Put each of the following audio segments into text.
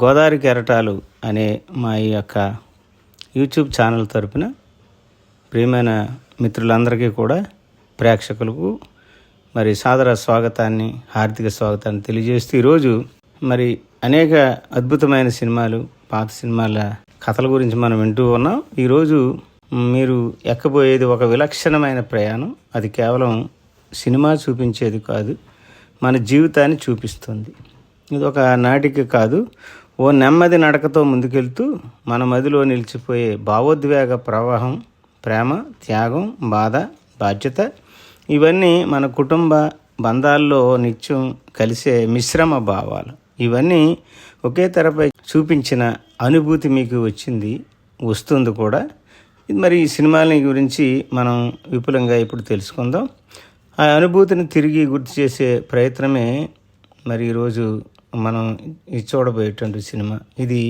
గోదావరి కెరటాలు అనే మా ఈ యొక్క యూట్యూబ్ ఛానల్ తరపున ప్రియమైన మిత్రులందరికీ కూడా ప్రేక్షకులకు మరి సాదర స్వాగతాన్ని, హార్దిక స్వాగతాన్ని తెలియజేస్తూ ఈరోజు మరి అనేక అద్భుతమైన సినిమాలు, పాత సినిమాల కథల గురించి మనం వింటూ ఉన్నాం. ఈరోజు మీరు ఎక్కబోయేది ఒక విలక్షణమైన ప్రయాణం. అది కేవలం సినిమా చూపించేది కాదు, మన జీవితాన్ని చూపిస్తుంది. ఇది ఒక నాటిక కాదు, ఓ నెమ్మది నడకతో ముందుకెళ్తూ మన మదిలో నిలిచిపోయే భావోద్వేగ ప్రవాహం, ప్రేమ, త్యాగం, బాధ, బాధ్యత, ఇవన్నీ మన కుటుంబ బంధాల్లో నిత్యం కలిసే మిశ్రమ భావాలు. ఇవన్నీ ఒకే తెరపై చూపించిన అనుభూతి మీకు వస్తుంది కూడా. మరి ఈ సినిమాల గురించి మనం విపులంగా ఇప్పుడు తెలుసుకుందాం. ఆ అనుభూతిని తిరిగి గుర్తు చేసే ప్రయత్నమే మరి ఈరోజు మనం చూడబోయేటువంటి సినిమా. ఇది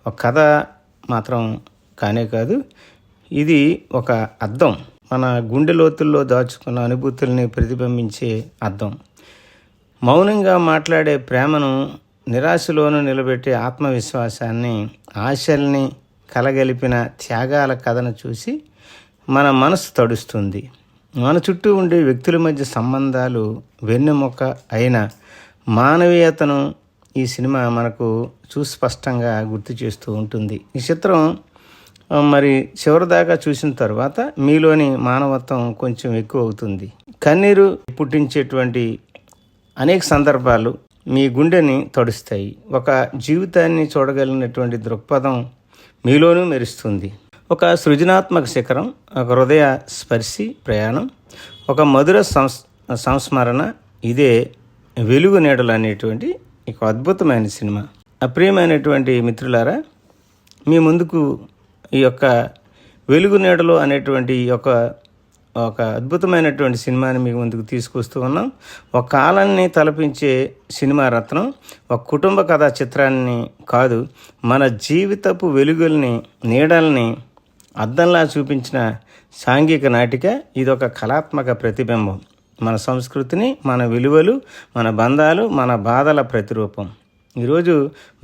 ఒక కథ మాత్రం కానే కాదు, ఇది ఒక అద్దం. మన గుండె లోతుల్లో దాచుకున్న అనుభూతుల్ని ప్రతిబింబించే అద్దం. మౌనంగా మాట్లాడే ప్రేమను, నిరాశలోనూ నిలబెట్టే ఆత్మవిశ్వాసాన్ని, ఆశల్ని కలగలిపిన త్యాగాల కథను చూసి మన మనసు తడుస్తుంది. మన చుట్టూ ఉండే వ్యక్తుల మధ్య సంబంధాలు వెన్నెముక అయిన మానవీయతను ఈ సినిమా మనకు సుస్పష్టంగా గుర్తు చేస్తూ ఉంటుంది. ఈ చిత్రం మరి చివరిదాకా చూసిన తర్వాత మీలోని మానవత్వం కొంచెం ఎక్కువ అవుతుంది. కన్నీరు పుట్టించేటువంటి అనేక సందర్భాలు మీ గుండెని తడుస్తాయి. ఒక జీవితాన్ని చూడగలిగినటువంటి దృక్పథం మీలోనూ మెరుస్తుంది. ఒక సృజనాత్మక శిఖరం, ఒక హృదయ స్పర్శి ప్రయాణం, ఒక మధుర సంస్మరణ. ఇదే వెలుగు నీడలు అనేటువంటి ఒక అద్భుతమైన సినిమా. అప్రియమైనటువంటి మిత్రులారా, మీ ముందుకు ఈ యొక్క వెలుగు నీడలు అనేటువంటి ఒక అద్భుతమైనటువంటి సినిమాని మీ ముందుకు తీసుకొస్తూ ఉన్నాం. ఒక కాలాన్ని తలపించే సినిమా రత్నం, ఒక కుటుంబ కథా చిత్రాన్ని కాదు, మన జీవితపు వెలుగుల్ని, నీడల్ని అద్దంలా చూపించిన సాంఘిక నాటిక. ఇదొక కళాత్మక ప్రతిబింబం. మన సంస్కృతిని, మన విలువలు, మన బంధాలు, మన బాధల ప్రతిరూపం. ఈరోజు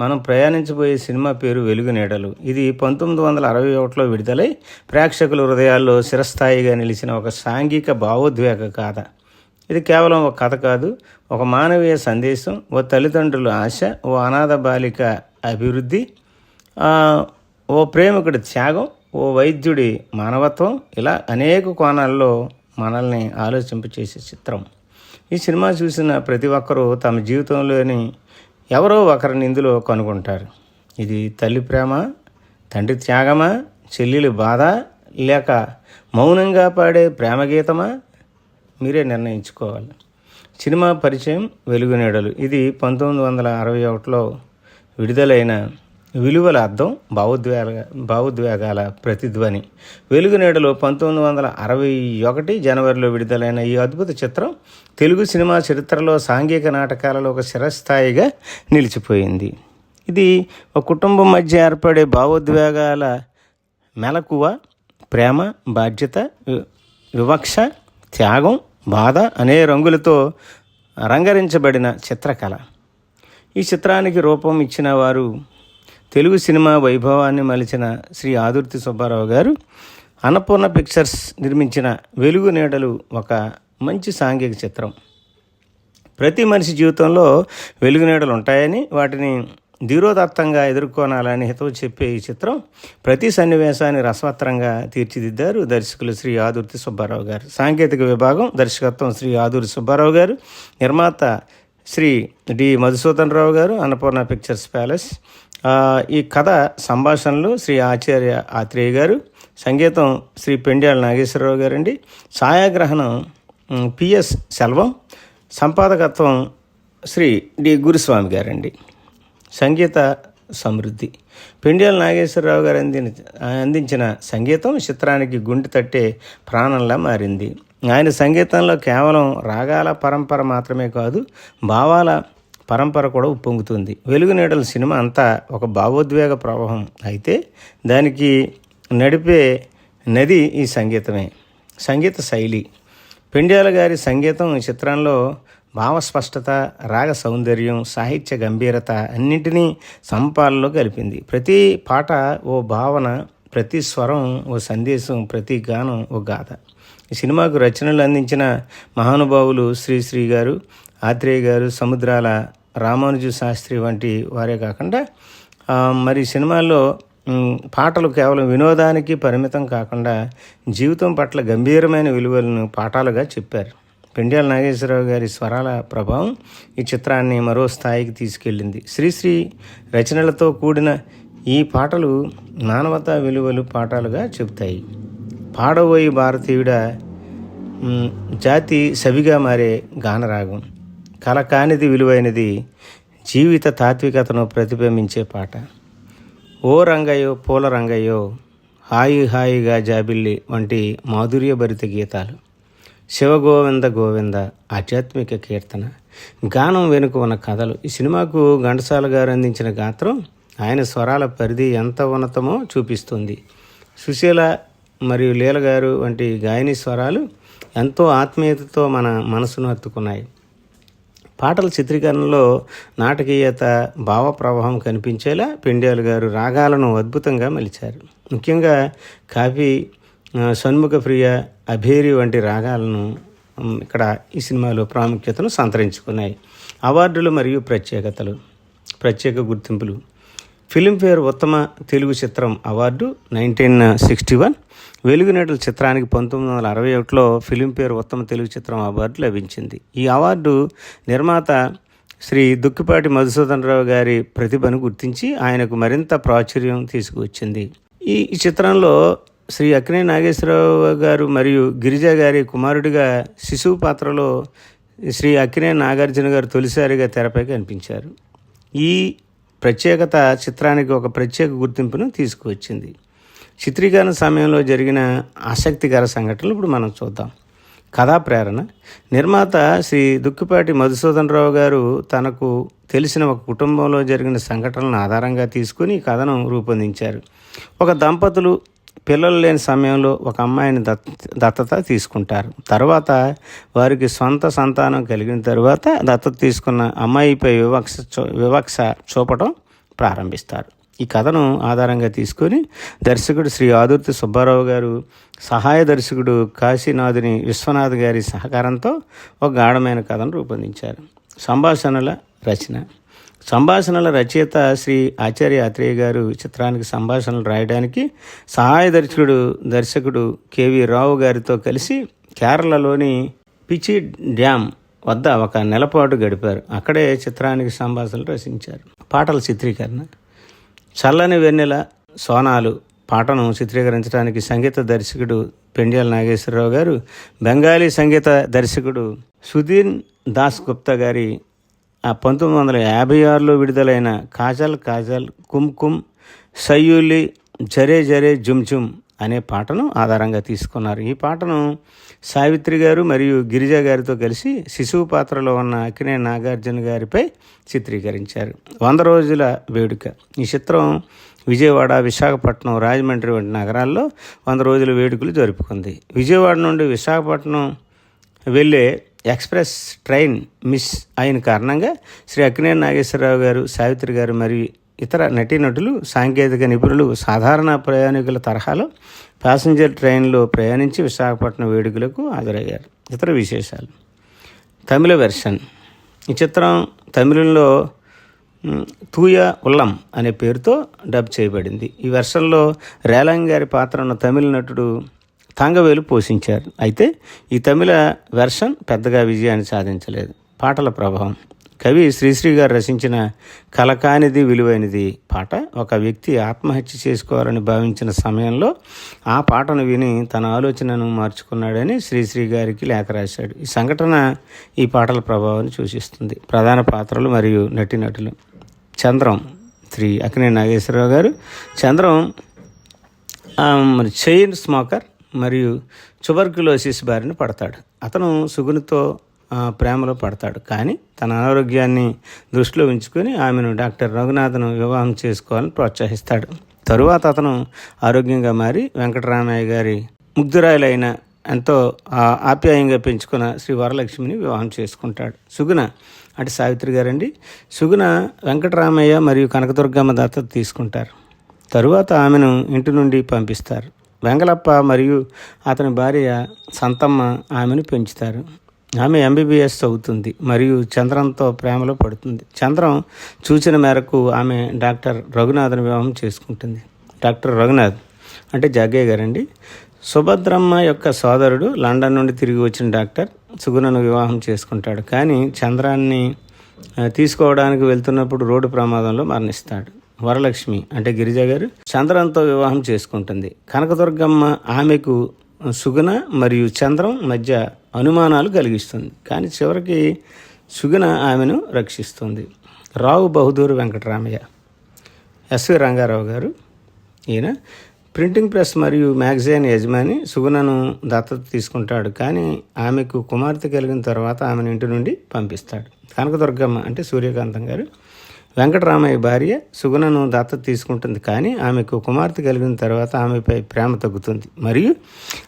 మనం ప్రయాణించబోయే సినిమా పేరు వెలుగు నీడలు. ఇది 1961లో విడుదలై ప్రేక్షకుల హృదయాల్లో చిరస్థాయిగా నిలిచిన ఒక సాంఘిక భావోద్వేగ కథ. ఇది కేవలం ఒక కథ కాదు, ఒక మానవీయ సందేశం, ఓ తల్లిదండ్రుల ఆశ, ఓ అనాథ బాలిక అభివృద్ధి, ఓ ప్రేమికుడి త్యాగం, ఓ వైద్యుడి మానవత్వం. ఇలా అనేక కోణాల్లో మనల్ని ఆలోచింపచేసే చిత్రం. ఈ సినిమా చూసిన ప్రతి ఒక్కరూ తమ జీవితంలోని ఎవరో ఒకరిని ఇందులో కనుగొంటారు. ఇది తల్లి ప్రేమ, తండ్రి త్యాగమా, చెల్లెలి బాధ, లేక మౌనంగా పాడే ప్రేమ గీతమా? మీరే నిర్ణయించుకోవాలి. సినిమా పరిచయం వెలుగు నీడలు. ఇది 1961లో విడుదలైన విలువల అద్దం, భావోద్వేగాల ప్రతిధ్వని. వెలుగు నీడలు 1961 జనవరిలో విడుదలైన ఈ అద్భుత చిత్రం తెలుగు సినిమా చరిత్రలో సాంఘిక నాటకాలలో ఒక చిరస్థాయిగా నిలిచిపోయింది. ఇది ఒక కుటుంబం మధ్య ఏర్పడే భావోద్వేగాల మెలకువ, ప్రేమ, బాధ్యత, వివక్ష, త్యాగం, బాధ అనే రంగులతో రంగరించబడిన చిత్రకళ. ఈ చిత్రానికి రూపం ఇచ్చిన వారు తెలుగు సినిమా వైభవాన్ని మలిచిన శ్రీ ఆదుర్తి సుబ్బారావు గారు. అన్నపూర్ణ పిక్చర్స్ నిర్మించిన వెలుగు నీడలు ఒక మంచి సాంఘిక చిత్రం. ప్రతి మనిషి జీవితంలో వెలుగు నీడలు ఉంటాయని, వాటిని ధీరోదత్తంగా ఎదుర్కొనాలని హితవు చెప్పే ఈ చిత్రం ప్రతి సన్నివేశాన్ని రసవత్తరంగా తీర్చిదిద్దారు దర్శకులు శ్రీ ఆదుర్తి సుబ్బారావు గారు. సాంకేతిక విభాగం, దర్శకత్వం శ్రీ ఆదుర్తి సుబ్బారావు గారు, నిర్మాత శ్రీ డి మధుసూదన్ రావు గారు, అన్నపూర్ణ పిక్చర్స్ ప్యాలెస్. ఈ కథ సంభాషణలు శ్రీ ఆచార్య ఆత్రేయ గారు, సంగీతం శ్రీ పెండ్యాల నాగేశ్వరరావు గారండి, ఛాయాగ్రహణం పిఎస్ సెల్వం, సంపాదకత్వం శ్రీ డి గురుస్వామి గారండి, సంగీత సమృద్ధి పెండ్యాల నాగేశ్వరరావు గారు అందించిన సంగీతం చిత్రానికి గుండె తట్టే ప్రాణంలా మారింది. ఆయన సంగీతంలో కేవలం రాగాల పరంపర మాత్రమే కాదు, భావాల పరంపర కూడా ఉప్పొంగుతుంది. వెలుగు నీడల సినిమా అంతా ఒక భావోద్వేగ ప్రవాహం అయితే దానికి నడిపే నది ఈ సంగీతమే. సంగీత శైలి పెండ్యాల గారి సంగీతం ఈ చిత్రంలో భావస్పష్టత, రాగ సౌందర్యం, సాహిత్య గంభీరత అన్నింటినీ సమపాలలో కలిపింది. ప్రతి పాట ఓ భావన, ప్రతి స్వరం ఓ సందేశం, ప్రతి గానం ఓ గాథ. ఈ సినిమాకు రచనలు అందించిన మహానుభావులు శ్రీశ్రీ గారు, ఆత్రేయ గారు, సముద్రాల రామానుజు శాస్త్రి వంటి వారే కాకుండా మరి సినిమాల్లో పాటలు కేవలం వినోదానికి పరిమితం కాకుండా జీవితం పట్ల గంభీరమైన విలువలను పాఠాలుగా చెప్పారు. పెండ్యాల నాగేశ్వరరావు గారి స్వరాల ప్రభావం ఈ చిత్రాన్ని మరో స్థాయికి తీసుకెళ్ళింది. శ్రీశ్రీ రచనలతో కూడిన ఈ పాటలు మానవతా విలువలు పాఠాలుగా చెబుతాయి. పాడబోయి భారతీయుడ జాతి సవిగా మారే గానరాగం, కల కానిది విలువైనది, జీవిత తాత్వికతను ప్రతిబింబించే పాట. ఓ రంగయ్యో పూల రంగయ్యో, హాయి హాయిగా జాబిల్లి వంటి మాధుర్యభరిత గీతాలు. శివగోవింద గోవింద ఆధ్యాత్మిక కీర్తన, గానం వెనుక ఉన్న కథలు. ఈ సినిమాకు ఘంటసాల గారు అందించిన గాత్రం ఆయన స్వరాల పరిధి ఎంత ఉన్నతమో చూపిస్తుంది. సుశీల మరియు లీల గారు వంటి గాయని స్వరాలు ఎంతో ఆత్మీయతతో మన మనసును హత్తుకున్నాయి. పాటల చిత్రీకరణలో నాటకీయత, భావ ప్రవాహం కనిపించేలా పెండ్యాల గారు రాగాలను అద్భుతంగా మలిచారు. ముఖ్యంగా కాఫీ, షణ్ముఖ ప్రియ, అభేరి వంటి రాగాలను ఇక్కడ ఈ సినిమాలో ప్రాముఖ్యతను సంతరించుకున్నాయి. అవార్డులు మరియు ప్రత్యేక గుర్తింపులు. ఫిలింఫేర్ ఉత్తమ తెలుగు చిత్రం అవార్డు 1961, వెలుగునటుల చిత్రానికి 1961లో ఫిలింఫేర్ ఉత్తమ తెలుగు చిత్రం అవార్డు లభించింది. ఈ అవార్డు నిర్మాత శ్రీ దుక్కిపాటి మధుసూదనరావు గారి ప్రతిభను గుర్తించి ఆయనకు మరింత ప్రాచుర్యం తీసుకువచ్చింది. ఈ చిత్రంలో శ్రీ అక్కినేని నాగేశ్వరరావు గారు మరియు గిరిజ గారి కుమారుడిగా శిశువు పాత్రలో శ్రీ అక్కినేని నాగార్జున గారు తొలిసారిగా తెరపై కనిపించారు. ఈ ప్రత్యేకత చిత్రానికి ఒక ప్రత్యేక గుర్తింపును తీసుకువచ్చింది. చిత్రీకరణ సమయంలో జరిగిన ఆసక్తికర సంఘటనలు ఇప్పుడు మనం చూద్దాం. కథా ప్రేరణ. నిర్మాత శ్రీ దుక్కిపాటి మధుసూదనరావు గారు తనకు తెలిసిన ఒక కుటుంబంలో జరిగిన సంఘటనలను ఆధారంగా తీసుకుని కథను రూపొందించారు. ఒక దంపతులు పిల్లలు లేని సమయంలో ఒక అమ్మాయిని దత్తత తీసుకుంటారు. తర్వాత వారికి సొంత సంతానం కలిగిన తర్వాత దత్తత తీసుకున్న అమ్మాయిపై వివక్ష చూపడం ప్రారంభిస్తారు. ఈ కథను ఆధారంగా తీసుకొని దర్శకుడు శ్రీ ఆదుర్తి సుబ్బారావు గారు, సహాయ దర్శకుడు కాశీనాథుని విశ్వనాథ్ గారి సహకారంతో ఒక గాఢమైన కథను రూపొందించారు. సంభాషణల రచయిత శ్రీ ఆచార్య ఆత్రేయ గారు చిత్రానికి సంభాషణలు రాయడానికి సహాయ దర్శకుడు కేవి రావు గారితో కలిసి కేరళలోని పిచి డ్యామ్ వద్ద ఒక నెలపాటు గడిపారు. అక్కడే చిత్రానికి సంభాషణలు రచించారు. పాటల చిత్రీకరణ. చల్లని వెన్నెల సోనాలు పాటను చిత్రీకరించడానికి సంగీత దర్శకుడు పెండ్యాల నాగేశ్వరరావు గారు, బెంగాలీ సంగీత దర్శకుడు సుధీర్ దాస్ గుప్తా గారి 1956లో విడుదలైన కాజల్ కాజల్ కుమ్ కుమ్ సయ్యూలి జరే జరే జుమ్ జుమ్ అనే పాటను ఆధారంగా తీసుకున్నారు. ఈ పాటను సావిత్రి గారు మరియు గిరిజ గారితో కలిసి శిశువు పాత్రలో ఉన్న అక్కినేని నాగార్జున గారిపై చిత్రీకరించారు. 100 రోజుల వేడుక. ఈ చిత్రం విజయవాడ, విశాఖపట్నం, రాజమండ్రి వంటి నగరాల్లో 100 రోజుల వేడుకలు జరుపుకుంది. విజయవాడ నుండి విశాఖపట్నం వెళ్ళే ఎక్స్ప్రెస్ ట్రైన్ మిస్ అయిన కారణంగా శ్రీ అక్కినేని నాగేశ్వరరావు గారు, సావిత్రి గారు మరియు ఇతర నటీనటులు, సాంకేతిక నిపుణులు సాధారణ ప్రయాణికుల తరహాలో ప్యాసింజర్ ట్రైన్లో ప్రయాణించి విశాఖపట్నం వేడుకలకు హాజరయ్యారు. ఇతర విశేషాలు. తమిళ వెర్షన్. ఈ చిత్రం తమిళంలో తూయ ఉల్లం అనే పేరుతో డబ్ చేయబడింది. ఈ వెర్షన్లో రేలంగ్ గారి పాత్రను తమిళ నటుడు తంగవేలు పోషించారు. అయితే ఈ తమిళ వెర్షన్ పెద్దగా విజయాన్ని సాధించలేదు. పాటల ప్రభావం. కవి శ్రీశ్రీ గారు రచించిన కలకానిది విలువైనది పాట ఒక వ్యక్తి ఆత్మహత్య చేసుకోవాలని భావించిన సమయంలో ఆ పాటను విని తన ఆలోచనను మార్చుకున్నాడని శ్రీశ్రీ గారికి లేఖ రాశాడు. ఈ సంఘటన ఈ పాటల ప్రభావాన్ని సూచిస్తుంది. ప్రధాన పాత్రలు మరియు నటీనటులు. చంద్రం శ్రీ అక్కినేని నాగేశ్వరరావు గారు. చంద్రం చైన్ స్మోకర్ మరియు ట్యూబర్క్యులోసిస్ బారిన పడతాడు. అతను సుగునితో ప్రేమలో పడతాడు. కానీ తన అనారోగ్యాన్ని దృష్టిలో ఉంచుకొని ఆమెను డాక్టర్ రఘునాథ్ను వివాహం చేసుకోవాలని ప్రోత్సహిస్తాడు. తరువాత అతను ఆరోగ్యంగా మారి వెంకటరామయ్య గారి ముగ్ధురాలైన ఎంతో ఆప్యాయంగా పెంచుకున్న శ్రీ వరలక్ష్మిని వివాహం చేసుకుంటాడు. సుగుణ అంటే సావిత్రి గారండి. సుగుణ వెంకటరామయ్య మరియు కనకదుర్గమ్మ దత్తత తీసుకుంటారు. తరువాత ఆమెను ఇంటి నుండి పంపిస్తారు. వెంగళప్ప మరియు అతని భార్య సంతమ్మ ఆమెను పెంచుతారు. ఆమె ఎంబీబీఎస్ చదువుతుంది మరియు చంద్రంతో ప్రేమలో పడుతుంది. చంద్రం సూచన మేరకు ఆమె డాక్టర్ రఘునాథ్ని వివాహం చేసుకుంటుంది. డాక్టర్ రఘునాథ్ అంటే జగ్గయ్య గారండి. సుభద్రమ్మ యొక్క సోదరుడు లండన్ నుండి తిరిగి వచ్చిన డాక్టర్ సుగుణను వివాహం చేసుకుంటాడు. కానీ చంద్రాన్ని తీసుకోవడానికి వెళ్తున్నప్పుడు రోడ్డు ప్రమాదంలో మరణిస్తాడు. వరలక్ష్మి అంటే గిరిజ గారు చంద్రంతో వివాహం చేసుకుంటుంది. కనకదుర్గమ్మ ఆమెకు సుగుణ మరియు చంద్రం మధ్య అనుమానాలు కలిగిస్తుంది. కానీ చివరికి సుగుణ ఆమెను రక్షిస్తుంది. రావు బహదూర్ వెంకటరామయ్య, ఎస్వి రంగారావు గారు. ఈయన ప్రింటింగ్ ప్రెస్ మరియు మ్యాగజైన్ యజమాని. సుగుణను దత్తత తీసుకుంటాడు. కానీ ఆమెకు కుమార్తె కలిగిన తర్వాత ఆమెను ఇంటి నుండి పంపిస్తాడు. కనకదుర్గమ్మ అంటే సూర్యకాంతం గారు వెంకటరామయ్య భార్య. సుగుణను దత్తత తీసుకుంటుంది. కానీ ఆమెకు కుమార్తె కలిగిన తర్వాత ఆమెపై ప్రేమ తగ్గుతుంది మరియు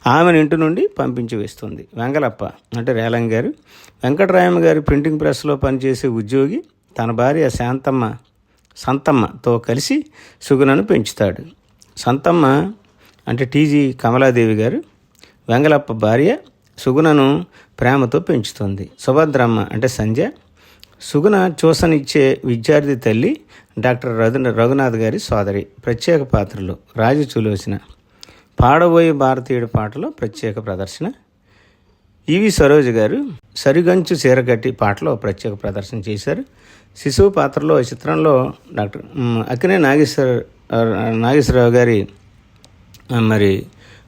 ఆమెను ఇంటి నుండి పంపించి వేస్తుంది. వెంగళప్ప అంటే రేలంగి గారు వెంకటరామయ్య గారి ప్రింటింగ్ ప్రెస్లో పనిచేసే ఉద్యోగి. తన భార్య సంతమ్మతో కలిసి సుగుణను పెంచుతాడు. సంతమ్మ అంటే టీజీ కమలాదేవి గారు వెంగళప్ప భార్య. సుగుణను ప్రేమతో పెంచుతుంది. సుభద్రమ్మ అంటే సంధ్య సుగుణ చూసనిచ్చే విద్యార్థి తల్లి. డాక్టర్ రఘునాథ్ గారి సోదరి. ప్రత్యేక పాత్రలు రాజచులోచన, పాడబోయే భారతీయుడి పాటలో ప్రత్యేక ప్రదర్శన. ఈవి సరోజ గారు సరిగంచు చీరగట్టి పాటలో ప్రత్యేక ప్రదర్శన చేశారు. శిశువు పాత్రలో ఈ చిత్రంలో డాక్టర్ అక్కినే నాగేశ్వరరావు గారి మరి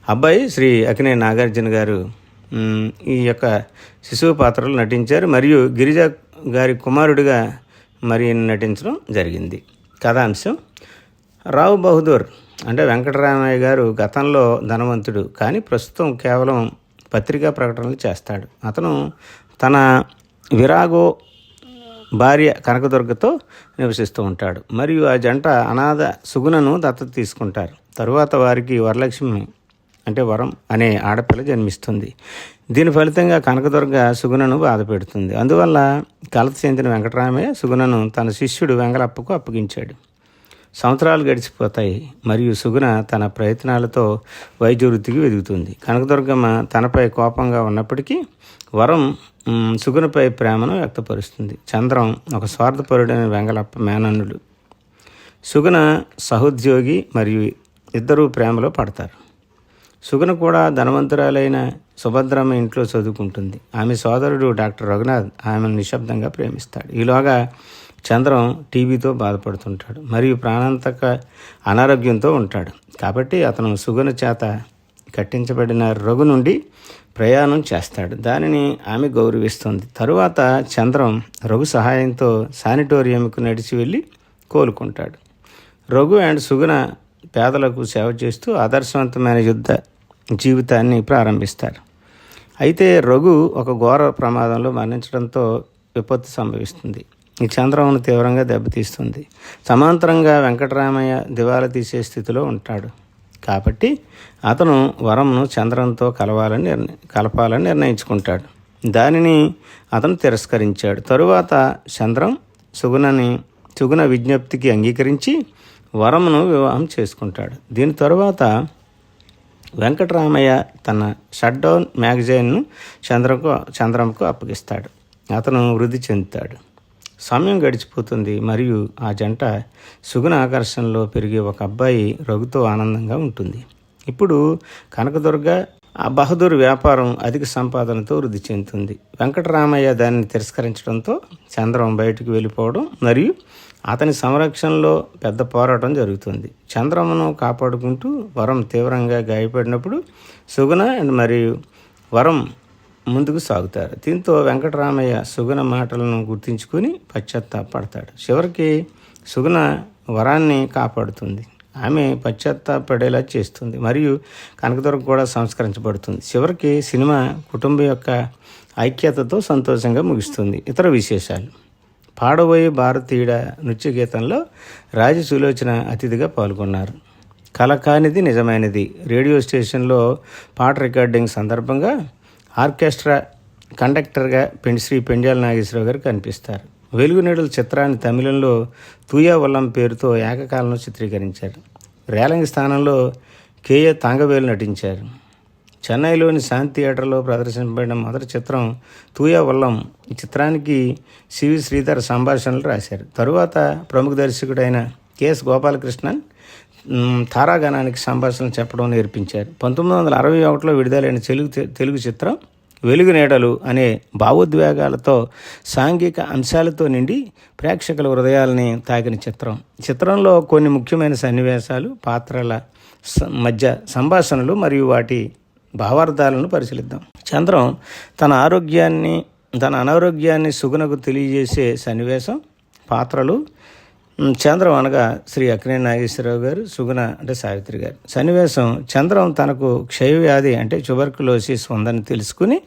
అబ్బాయి శ్రీ అక్కినే నాగార్జున గారు ఈ యొక్క శిశువు పాత్రలో నటించారు మరియు గిరిజ గారి కుమారుడిగా మరి నటించడం జరిగింది. కథాంశం: రావు బహదూర్ అంటే వెంకటరామయ్య గారు గతంలో ధనవంతుడు, కానీ ప్రస్తుతం కేవలం పత్రికా ప్రకటనలు చేస్తాడు. అతను తన విరాగో భార్య కనకదుర్గతో నివసిస్తూ ఉంటాడు మరియు ఆ జంట అనాథ సుగుణను దత్తత తీసుకుంటారు. తరువాత వారికి వరలక్ష్మి అంటే వరం అనే ఆడపిల్ల జన్మిస్తుంది. దీని ఫలితంగా కనకదుర్గ సుగుణను బాధ పెడుతుంది. అందువల్ల కలత చెందిన వెంకటరామయ్య సుగుణను తన శిష్యుడు వెంగళప్పకు అప్పగించాడు. సంవత్సరాలు గడిచిపోతాయి మరియు సుగుణ తన ప్రయత్నాలతో వైద్య వృత్తికి వెదుగుతుంది. కనకదుర్గమ్మ తనపై కోపంగా ఉన్నప్పటికీ వరం సుగుణపై ప్రేమను వ్యక్తపరుస్తుంది. చంద్రం ఒక స్వార్థపరుడైన వెంగళప్ప మేనన్నుడు. సుగుణ సహోద్యోగి మరియు ఇద్దరూ ప్రేమలో పడతారు. సుగుణ కూడా ధనవంతురాలైన సుభద్రమ్మ ఇంట్లో చదువుకుంటుంది. ఆమె సోదరుడు డాక్టర్ రఘునాథ్ ఆమెను నిశ్శబ్దంగా ప్రేమిస్తాడు. ఈలోగా చంద్రం టీబీతో బాధపడుతుంటాడు మరియు ప్రాణాంతక అనారోగ్యంతో ఉంటాడు. కాబట్టి అతను సుగుణ చేత కట్టించబడిన రఘు నుండి ప్రయాణం చేస్తాడు. దానిని ఆమె గౌరవిస్తుంది. తరువాత చంద్రం రఘు సహాయంతో శానిటోరియంకు నడిచి వెళ్ళి కోలుకుంటాడు. రఘు అండ్ సుగుణ పేదలకు సేవ చేస్తూ ఆదర్శవంతమైన యుద్ధ జీవితాన్ని ప్రారంభిస్తారు. అయితే రఘు ఒక ఘోర ప్రమాదంలో మరణించడంతో విపత్తు సంభవిస్తుంది. ఈ చంద్రమును తీవ్రంగా దెబ్బతీస్తుంది. సమాంతరంగా వెంకటరామయ్య దివాలా తీసే స్థితిలో ఉంటాడు. కాబట్టి అతను వరంను చంద్రంతో కలపాలని నిర్ణయించుకుంటాడు. దానిని అతను తిరస్కరించాడు. తరువాత చంద్రం సుగుణ విజ్ఞప్తికి అంగీకరించి వరమును వివాహం చేసుకుంటాడు. దీని తరువాత వెంకటరామయ్య తన షట్డౌన్ మ్యాగజైన్ను చంద్రంకు అప్పగిస్తాడు. అతను వృద్ధి చెందుతాడు. సమయం గడిచిపోతుంది మరియు ఆ జంట సుగుణ ఆకర్షణలో పెరిగే ఒక అబ్బాయి రఘుతో ఆనందంగా ఉంటుంది. ఇప్పుడు కనకదుర్గ బహదూర్ వ్యాపారం అధిక సంపాదనతో వృద్ధి చెందుతుంది. వెంకటరామయ్య దానిని తిరస్కరించడంతో చంద్రం బయటకు వెళ్ళిపోవడం మరియు అతని సంరక్షణలో పెద్ద పోరాటం జరుగుతుంది. చంద్రమును కాపాడుకుంటూ వరం తీవ్రంగా గాయపడినప్పుడు సుగుణ మరియు వరం ముందుకు సాగుతారు. దీంతో వెంకటరామయ్య సుగుణ మాటలను గుర్తించుకుని పశ్చాత్తాపడతాడు. చివరికి సుగుణ వరాన్ని కాపాడుతుంది. ఆమె పశ్చాత్తాపడేలా చేస్తుంది మరియు కనకదుర్గ కూడా సంస్కరించబడుతుంది. చివరికి సినిమా కుటుంబం యొక్క ఐక్యతతో సంతోషంగా ముగుస్తుంది. ఇతర విశేషాలు: పాడబోయే భారతీయుడ నృత్య గీతంలో రాజసులోచన అతిథిగా పాల్గొన్నారు. కల కానిది నిజమైనది రేడియో స్టేషన్లో పాట రికార్డింగ్ సందర్భంగా ఆర్కెస్ట్రా కండక్టర్గా శ్రీ పెండ్యాల నాగేశ్వరరావు గారు కనిపిస్తారు. వెలుగు నీడల చిత్రాన్ని తమిళంలో తూయా వల్లం పేరుతో ఏకకాలంలో చిత్రీకరించారు. రేలంగి స్థానంలో కేఏ తాంగవేలు నటించారు. చెన్నైలోని శాంతి థియేటర్లో ప్రదర్శించబడిన మొదటి చిత్రం తూయా వల్లం. ఈ చిత్రానికి సివి శ్రీధర్ సంభాషణలు రాశారు. తరువాత ప్రముఖ దర్శకుడైన కెఎస్ గోపాలకృష్ణన్ తారాగణానికి సంభాషణలు చెప్పడం నేర్పించారు. 1961లో విడుదలైన తెలుగు చిత్రం వెలుగు నీడలు అనే భావోద్వేగాలతో సాంఘిక అంశాలతో నిండి ప్రేక్షకుల హృదయాలని తాకిన చిత్రం. చిత్రంలో కొన్ని ముఖ్యమైన సన్నివేశాలు, పాత్రల మధ్య సంభాషణలు మరియు వాటి భావార్థాలను పరిశీలిద్దాం. చంద్రం తన అనారోగ్యాన్ని సుగుణకు తెలియజేసే సన్నివేశం. పాత్రలు చంద్రం అనగా శ్రీ అక్కినేని నాగేశ్వరరావు గారు, సుగుణ అంటే సావిత్రి గారు. సన్నివేశం చంద్రం తనకు క్షయవ్యాధి అంటే ట్యూబర్కులోసిస్ ఉందని తెలుసుకుని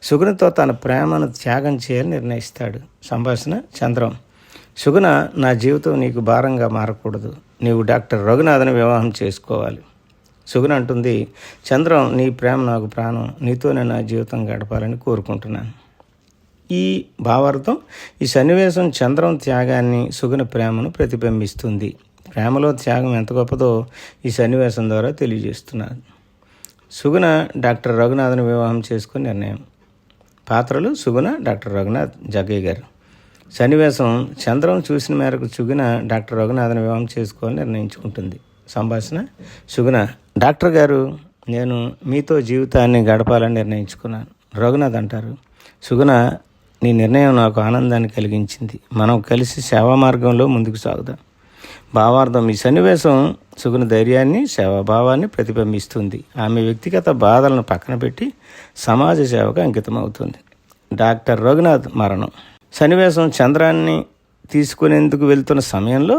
సుగుణతో తన ప్రేమను త్యాగం చేయాలని నిర్ణయిస్తాడు. సంభాషణ చంద్రం: సుగుణ, నా జీవితం నీకు భారంగా మారకూడదు. నీవు డాక్టర్ రఘునాథ్ని వివాహం చేసుకోవాలి. సుగుణ అంటుంది: చంద్రం, నీ ప్రేమ నాకు ప్రాణం. నీతోనే నా జీవితం గడపాలని కోరుకుంటున్నాను. ఈ భావార్థం, ఈ సన్నివేశం చంద్రం త్యాగాన్ని, సుగుణ ప్రేమను ప్రతిబింబిస్తుంది. ప్రేమలో త్యాగం ఎంత గొప్పదో ఈ సన్నివేశం ద్వారా తెలియజేస్తున్నారు. సుగుణ డాక్టర్ రఘునాథ్ని వివాహం చేసుకుని నిర్ణయం. పాత్రలు సుగుణ, డాక్టర్ రఘునాథ్, జగ్గయ్య గారు. సన్నివేశం చంద్రం చూసిన మేరకు సుగుణ డాక్టర్ రఘునాథ్ని వివాహం చేసుకోవాలని నిర్ణయించుకుంటుంది. సంభాషణ సుగుణ: డాక్టర్ గారు, నేను మీతో జీవితాన్ని గడపాలని నిర్ణయించుకున్నాను. రఘునాథ్ అంటారు: సుగుణ, నీ నిర్ణయం నాకు ఆనందాన్ని కలిగించింది. మనం కలిసి సేవా మార్గంలో ముందుకు సాగుదాం. భావార్థం, ఈ సన్నివేశం సుగుణ ధైర్యాన్ని, సేవాభావాన్ని ప్రతిబింబిస్తుంది. ఆమె వ్యక్తిగత బాధలను పక్కన పెట్టి సమాజ సేవకు అంకితమవుతుంది. డాక్టర్ రఘునాథ్ మరణం. సన్నివేశం చంద్రాన్ని తీసుకునేందుకు వెళ్తున్న సమయంలో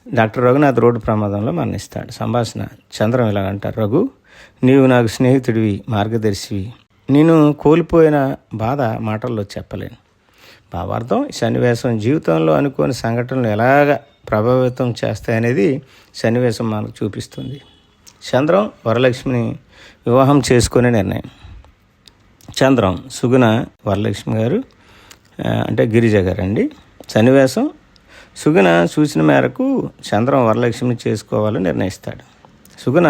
డాక్టర్ రఘునాథ్ రోడ్డు ప్రమాదంలో మరణిస్తాడు. సంభాషణ చంద్రం ఇలాగంటారు: రఘు, నీవు నాకు స్నేహితుడివి, మార్గదర్శివి. నేను కోల్పోయిన బాధ మాటల్లో చెప్పలేను. భావార్థం, ఈ సన్నివేశం జీవితంలో అనుకోని సంఘటనలు ఎలాగ ప్రభావితం చేస్తాయనేది సన్నివేశం మనకు చూపిస్తుంది. చంద్రం వరలక్ష్మిని వివాహం చేసుకునే నిర్ణయం. చంద్రం సుగుణ వరలక్ష్మి గారు అంటే గిరిజ గారు అండి. సన్నివేశం సుగుణ సూచన మేరకు చంద్రం వరలక్ష్మిని చేసుకోవాలని నిర్ణయిస్తాడు. సుగుణ: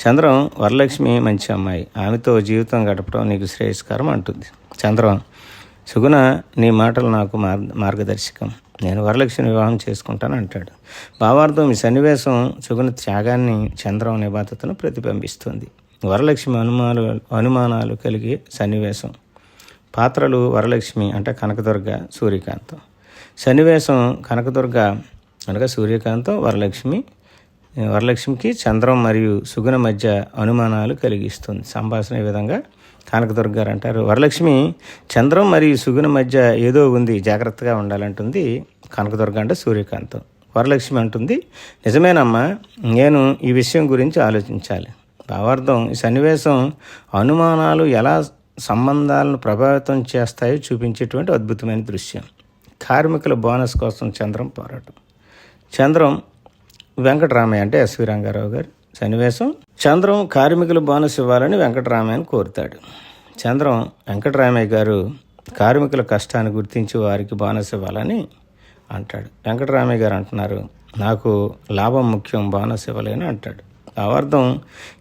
చంద్రం, వరలక్ష్మి మంచి అమ్మాయి, ఆమెతో జీవితం గడపడం నీకు శ్రేయస్కరం అంటుంది. చంద్రం: సుగుణ, నీ మాటలు నాకు మార్గదర్శకం. నేను వరలక్ష్మిని వివాహం చేసుకుంటాను అంటాడు. భావార్థం, ఈ సన్నివేశం సుగుణ త్యాగాన్ని, చంద్రం నిబద్ధతను ప్రతిబింబిస్తుంది. వరలక్ష్మి అనుమానాలు కలిగే సన్నివేశం. పాత్రలు వరలక్ష్మి అంటే కనకదుర్గ, సూర్యకాంతం. సన్నివేశం కనకదుర్గ అనగా సూర్యకాంతం, వరలక్ష్మికి చంద్రం మరియు సుగుణ మధ్య అనుమానాలు కలిగిస్తుంది. సంభాషణ ఈ విధంగా కనకదుర్గ గారు అంటారు: వరలక్ష్మి, చంద్రం మరియు సుగుణ మధ్య ఏదో ఉంది, జాగ్రత్తగా ఉండాలంటుంది కనకదుర్గ అంటే సూర్యకాంతం. వరలక్ష్మి అంటుంది: నిజమేనమ్మా, నేను ఈ విషయం గురించి ఆలోచించాలి. భావార్థం, ఈ సన్నివేశం అనుమానాలు ఎలా సంబంధాలను ప్రభావితం చేస్తాయో చూపించేటువంటి అద్భుతమైన దృశ్యం. కార్మికుల బోనస్ కోసం చంద్రం పోరాటం. చంద్రం వెంకటరామయ్య అంటే ఎస్వి రంగారావు గారు. సన్నివేశం చంద్రం కార్మికుల బోనస్ ఇవ్వాలని వెంకటరామయ్యను కోరుతాడు. చంద్రం వెంకటరామయ్య గారు కార్మికుల కష్టాన్ని గుర్తించి వారికి బోనస్ ఇవ్వాలని అంటాడు. వెంకటరామయ్య గారు అంటున్నారు: నాకు లాభం ముఖ్యం, బోనస్ ఇవ్వలేను అంటాడు. భావార్థం,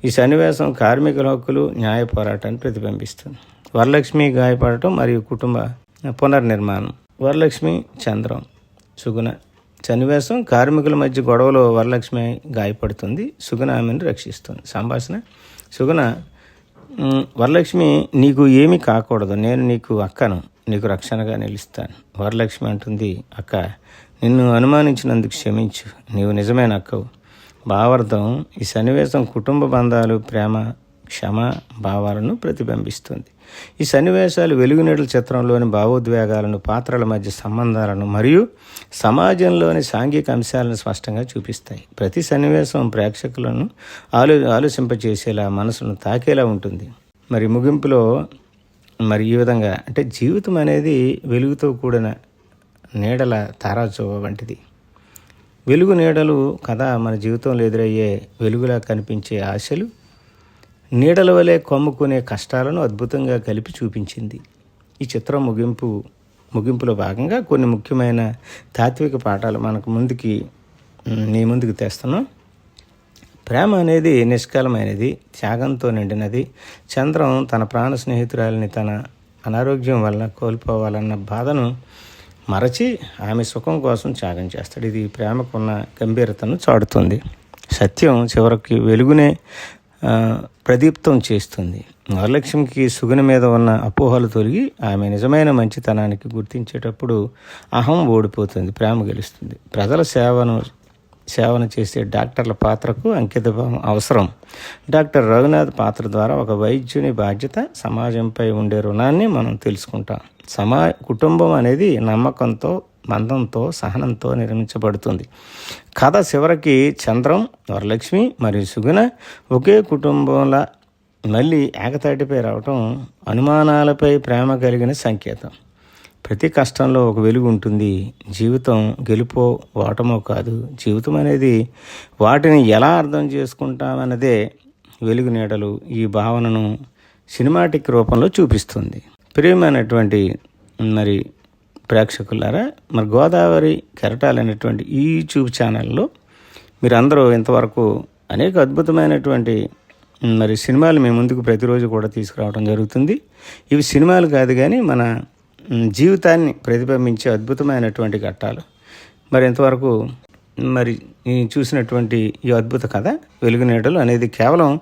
ఈ సన్నివేశం కార్మికుల హక్కులు, న్యాయ పోరాటాన్ని ప్రతిబింబిస్తుంది. వరలక్ష్మి గాయపడటం మరియు కుటుంబ పునర్నిర్మాణం. వరలక్ష్మి, చంద్రం, సుగుణ. సన్నివేశం కార్మికుల మధ్య గొడవలో వరలక్ష్మి గాయపడుతుంది, సుగుణ ఆమెను రక్షిస్తుంది. సంభాషణ సుగుణ: వరలక్ష్మి, నీకు ఏమీ కాకూడదు, నేను నీకు అక్కను, నీకు రక్షణగా నిలుస్తాను. వరలక్ష్మి అంటుంది: అక్క, నిన్ను అనుమానించినందుకు క్షమించు, నీవు నిజమైన అక్కవు. భావార్థం, ఈ సన్నివేశం కుటుంబ బంధాలు, ప్రేమ, క్షమ భావాలను ప్రతిబింబిస్తుంది. ఈ సన్నివేశాలు వెలుగునీడల చిత్రంలోని భావోద్వేగాలను, పాత్రల మధ్య సంబంధాలను మరియు సమాజంలోని సాంఘిక అంశాలను స్పష్టంగా చూపిస్తాయి. ప్రతి సన్నివేశం ప్రేక్షకులను ఆలోచింపచేసేలా, మనసును తాకేలా ఉంటుంది. మరి ముగింపులో మరి ఈ విధంగా అంటే జీవితం అనేది వెలుగుతో కూడిన నీడల తారాచువ్వ వంటిది. వెలుగు నీడలు కథ మన జీవితంలో ఎదురయ్యే వెలుగులా కనిపించే ఆశలు, నీడల వలె కమ్ముకునే కష్టాలను అద్భుతంగా కలిపి చూపించింది. ఈ చిత్రం ముగింపులో భాగంగా కొన్ని ముఖ్యమైన తాత్విక పాఠాలు మీ ముందుకు తెస్తున్నాం. ప్రేమ అనేది నిష్కలమైనది, త్యాగంతో నిండినది. చంద్రం తన ప్రాణ స్నేహితురాలిని తన అనారోగ్యం వల్ల కోల్పోవాలన్న బాధను మరచి ఆమె సుఖం కోసం త్యాగం చేస్తాడు. ఇది ప్రేమకున్న గంభీరతను చాటుతుంది. సత్యం చివరికి వెలుగునే ప్రదీప్తం చేస్తుంది. వరలక్ష్మికి సుగుని మీద ఉన్న అపోహలు తొలగి ఆమె నిజమైన మంచితనానికి గుర్తించేటప్పుడు అహం ఓడిపోతుంది, ప్రేమ గెలుస్తుంది. ప్రజల సేవను చేసే డాక్టర్ల పాత్రకు అంకితభావం అవసరం. డాక్టర్ రఘునాథ్ పాత్ర ద్వారా ఒక వైద్యుని బాధ్యత, సమాజంపై ఉండే రుణాన్ని మనం తెలుసుకుంటాం. కుటుంబం అనేది నమ్మకంతో, బంధంతో, సహనంతో నిర్మించబడుతుంది. కథ చివరికి చంద్రం, వరలక్ష్మి మరియు సుగుణ ఒకే కుటుంబంలా మళ్ళీ ఏకతాటిపై రావటం అనుమానాలపై ప్రేమ కలిగిన సంకేతం. ప్రతి కష్టంలో ఒక వెలుగు ఉంటుంది. జీవితం గెలుపో ఓటమో కాదు. జీవితం అనేది వాటిని ఎలా అర్థం చేసుకుంటామన్నదే వెలుగు నీడలు ఈ భావనను సినిమాటిక్ రూపంలో చూపిస్తుంది. ప్రియమైనటువంటి మరి ప్రేక్షకులారా, మరి గోదావరి కెరటాలు అనేటువంటి ఈ యూట్యూబ్ ఛానల్లో మీరందరూ ఇంతవరకు అనేక అద్భుతమైనటువంటి మరి సినిమాలు మీ ముందుకు ప్రతిరోజు కూడా తీసుకురావడం జరుగుతుంది. ఇవి సినిమాలు కాదు కానీ మన జీవితాన్ని ప్రతిబింబించే అద్భుతమైనటువంటి ఘట్టాలు. మరి ఇంతవరకు మరి చూసినటువంటి ఈ అద్భుత కథ వెలుగు నీడలు అనేది కేవలం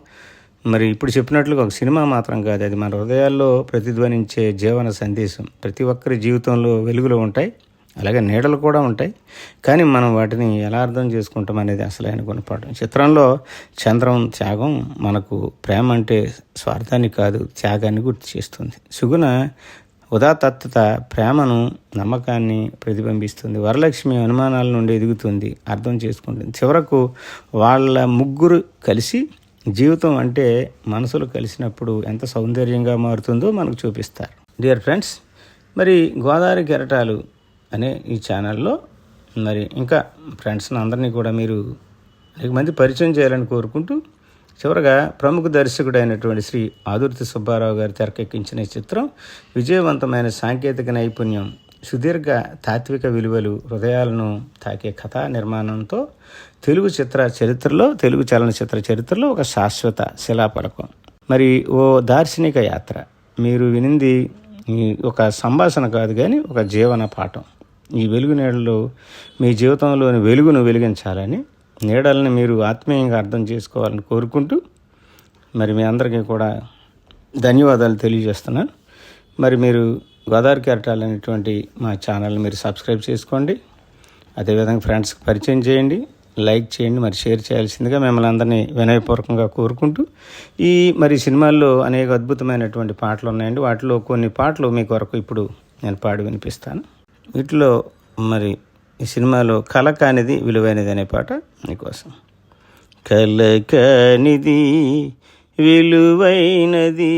మరి ఇప్పుడు చెప్పినట్లుగా ఒక సినిమా మాత్రం కాదు. అది మన హృదయాల్లో ప్రతిధ్వనించే జీవన సందేశం. ప్రతి ఒక్కరి జీవితంలో వెలుగులు ఉంటాయి, అలాగే నీడలు కూడా ఉంటాయి. కానీ మనం వాటిని ఎలా అర్థం చేసుకుంటాం అనేది అసలైన గుణపాఠం. చిత్రంలో చంద్రం త్యాగం మనకు ప్రేమ అంటే స్వార్థాన్ని కాదు, త్యాగాన్ని గుర్తు చేస్తుంది. సుగుణ ఉదాత్తత ప్రేమను, నమ్మకాన్ని ప్రతిబింబిస్తుంది. వరలక్ష్మి అనుమానాల నుండి ఎదుగుతుంది, అర్థం చేసుకుంటుంది. చివరకు వాళ్ళ ముగ్గురు కలిసి జీవితం అంటే మనసులు కలిసినప్పుడు ఎంత సౌందర్యంగా మారుతుందో మనకు చూపిస్తారు. డియర్ ఫ్రెండ్స్, మరి గోదావరి కెరటాలు అనే ఈ ఛానల్లో మరి ఇంకా ఫ్రెండ్స్ని అందరినీ కూడా మీరు అనేక మంది పరిచయం చేయాలని కోరుకుంటూ, చివరగా ప్రముఖ దర్శకుడైనటువంటి శ్రీ ఆదుర్తి సుబ్బారావు గారు తెరకెక్కించిన ఈ చిత్రం విజయవంతమైన సాంకేతిక నైపుణ్యం, సుదీర్ఘ తాత్విక విలువలు, హృదయాలను తాకే కథా నిర్మాణంతో తెలుగు చలనచిత్ర చరిత్రలో ఒక శాశ్వత శిలాఫలకం. మరి ఓ దార్శనిక యాత్ర. మీరు వినింది ఒక సంభాషణ కాదు కానీ ఒక జీవన పాఠం. ఈ వెలుగు నీడలు మీ జీవితంలోని వెలుగును వెలిగించాలని, నీడల్ని మీరు ఆత్మీయంగా అర్థం చేసుకోవాలని కోరుకుంటూ మరి మీ అందరికీ కూడా ధన్యవాదాలు తెలియజేస్తున్నాను. మరి మీరు గోదావరి కెరటాలు అనేటువంటి మా ఛానల్ని మీరు సబ్స్క్రైబ్ చేసుకోండి. అదేవిధంగా ఫ్రెండ్స్కి పరిచయం చేయండి, లైక్ చేయండి, మరి షేర్ చేయాల్సిందిగా మిమ్మల్ని అందరినీ వినయపూర్వకంగా కోరుకుంటూ, ఈ మరి సినిమాల్లో అనేక అద్భుతమైనటువంటి పాటలు ఉన్నాయండి. వాటిలో కొన్ని పాటలు మీ కొరకు ఇప్పుడు నేను పాడి వినిపిస్తాను. వీటిలో మరి ఈ సినిమాలో కల కానిది విలువైనది అనే పాట మీకోసం. కల కానిది విలువైనది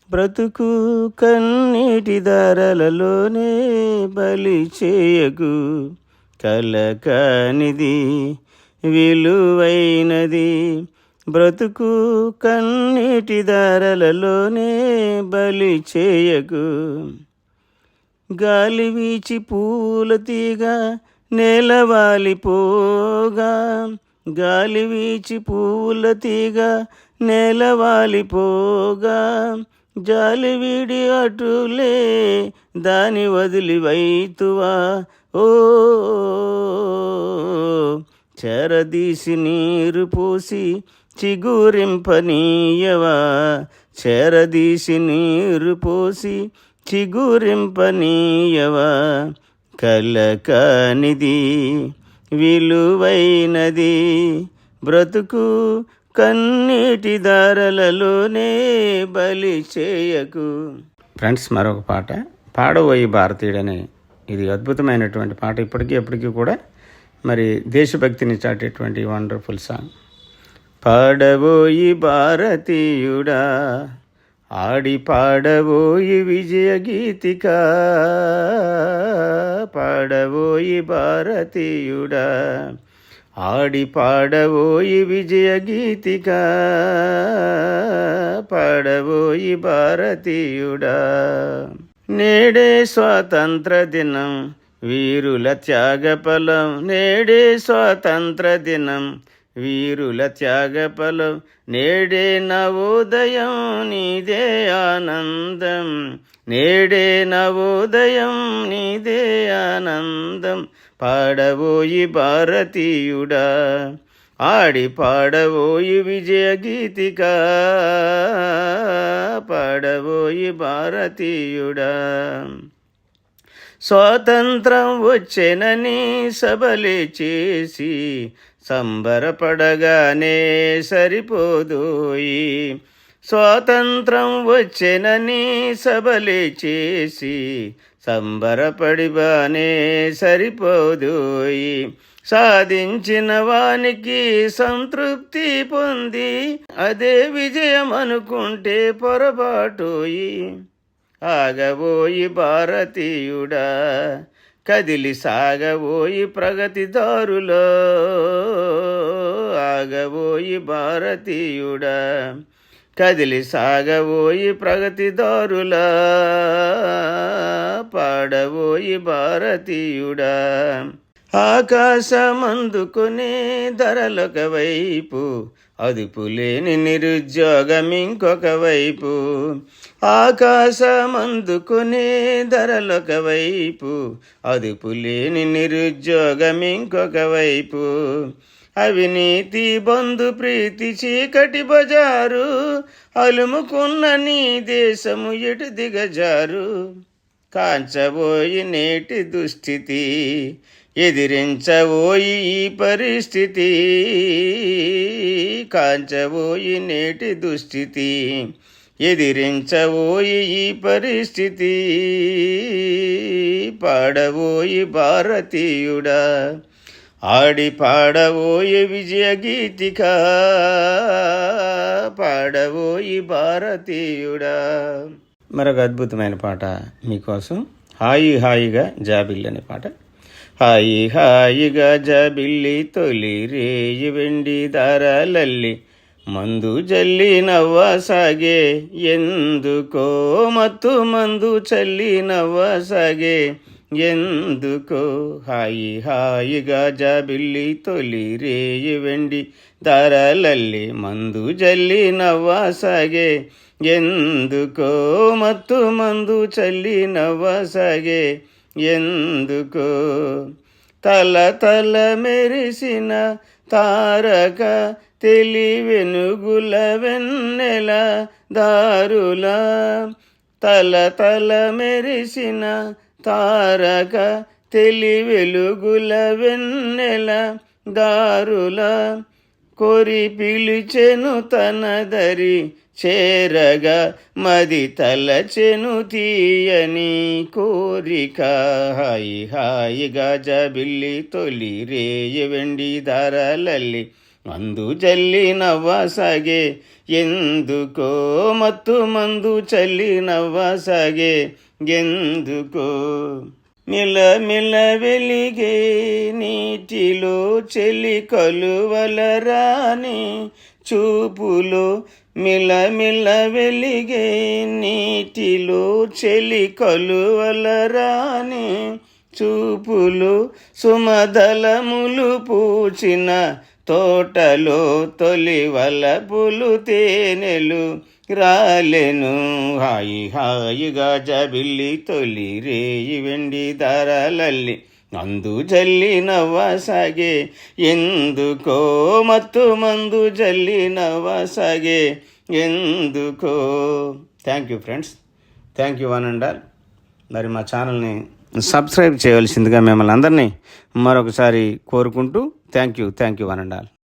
బ్రతుకు కన్నీటి దారలలోనే బలి చేయకు. కల కానిది విలువైనది బ్రతుకు కన్నీటి దారలలోనే బలి చేయకు. గాలి వీచి పూల తీగ నేలవాలిపోగా, గాలి వీచి పూల తీగ నేలవాలిపోగా, జాలి వీడి అటులే దాని వదిలి వైతువా. ఓ చెరదీసి నీరు పోసి చిగురింపనీయవా, చెరదీసి నీరు పోసి చిగురింపనీయవా. కల కానిది విలువైనది బ్రతుకు కన్నీటి దారలలోనే బలి చేయకు. ఫ్రెండ్స్, మరొక పాట పాడబోయి భారతీయుడనే ఇది అద్భుతమైనటువంటి పాట. ఎప్పటికీ కూడా మరి దేశభక్తిని చాటేటువంటి వండర్ఫుల్ సాంగ్. పాడబోయి భారతీయుడా ఆడి పాడబోయి విజయ గీతిక, పాడవోయి భారతీయుడా, ఆడి పాడవోయి విజయ గీతిక, పాడవోయి భారతీయుడా. నేడే స్వాతంత్ర దినం వీరుల త్యాగఫలం, నేడే స్వాతంత్ర దినం వీరుల త్యాగఫలం, నేడే నవోదయం నీదే ఆనందం, నేడే నవోదయం నీదే ఆనందం. పాడవోయి భారతీయుడా, ఆడి పాడవోయి విజయ గీతిక, పాడవోయి భారతీయుడా. స్వాతంత్రం వచ్చెనని సభలే చేసి సంబరపడగానే సరిపోదోయి, స్వాతంత్రం వచ్చెనని సభలే చేసి సంబరపడిబానే సరిపోదోయి. సాధించిన వానికి సంతృప్తి పొంది అదే విజయం అనుకుంటే పొరపాటోయి. ఆగబోయి భారతీయుడా, కదిలి సాగబోయి ప్రగతిదారులో, ఆగబోయి భారతీయుడా, కదిలి సాగబోయి ప్రగతిదారులా, పాడబోయి భారతీయుడా. ఆకాశమందుకునే ధరలొక వైపు, అదుపులేని నిరుద్యోగం ఇంకొక వైపు, ఆకాశమందుకునే ధరలొక వైపు, అదుపులేని నిరుద్యోగం ఇంకొక వైపు, అవినీతి బంధు ప్రీతి చీకటి బజారు, అలుముకున్న నీ దేశము ఎటు దిగజారు. కాంచబోయి నేటి దుస్థితి, ఎదిరించబోయి ఈ పరిస్థితి, కాంచబోయి నేటి దుస్థితి, ఎదిరించబోయి ఈ పరిస్థితి. పాడబోయి భారతీయుడా, ఆడి పాడబోయి విజయ గీతిక, పాడబోయి భారతీయుడా. మరొక అద్భుతమైన పాట మీకోసం, హాయి హాయిగా జాబిల్లి అనే పాట. హాయి హాయిగా జాబిల్లి తొలి రేయి వెండి దారాలల్లి, మందు జల్లి నవ్వసాగే ఎందుకో, మత్తు మందు చల్లి నవ్వసాగే ఎందుకో. హాయి హాయిగా జాబిల్లి తొలి రేయి వెండి దారాలల్లి, మందు జల్లి నవ్వసాగే ఎందుకో, మత్తు మందు చల్లి నవ్వసాగే ఎందుకో. తల తల మెరిసిన తారక తెలి వెనుగుల వెన్నెల దారుల, తల తల మెరిసిన తారక తెలి వెలుగుల వెన్నెల దారుల, కోరి పిలిచెను తన దరి చేరగా, మది తలచెను తీయని కోరిక. హాయి హాయిగా జాబిల్లి తొలి రేయి వెండి దారాలల్లి, మందు జల్లి నవ్వసాగే ఎందుకో, మత్తు మందు చల్లి నవ్వసాగే ఎందుకో. మిల మిల వెలిగే నీటిలో చెలి కలువల రాని చూపులో, మిల మిల వెలిగే నీటిలో చెలి కలువల రాని చూపులు, సుమదలములు పూచిన తోటలో తొలి వలపులు తేనెలు రాలెను. హాయి హాయిగా జాబిల్లి తొలి రేయి వెండి దారాలల్లి, మందు జల్లి నవ్వసాగే ఎందుకో, మత్తు మందు జల్లి నవ్వసాగే ఎందుకో. Thank you friends, thank you one and all. మరి మా ఛానల్ని సబ్స్క్రైబ్ చేయవలసిందిగా మిమ్మల్ని అందరినీ మరొకసారి కోరుకుంటూ thank you one and all.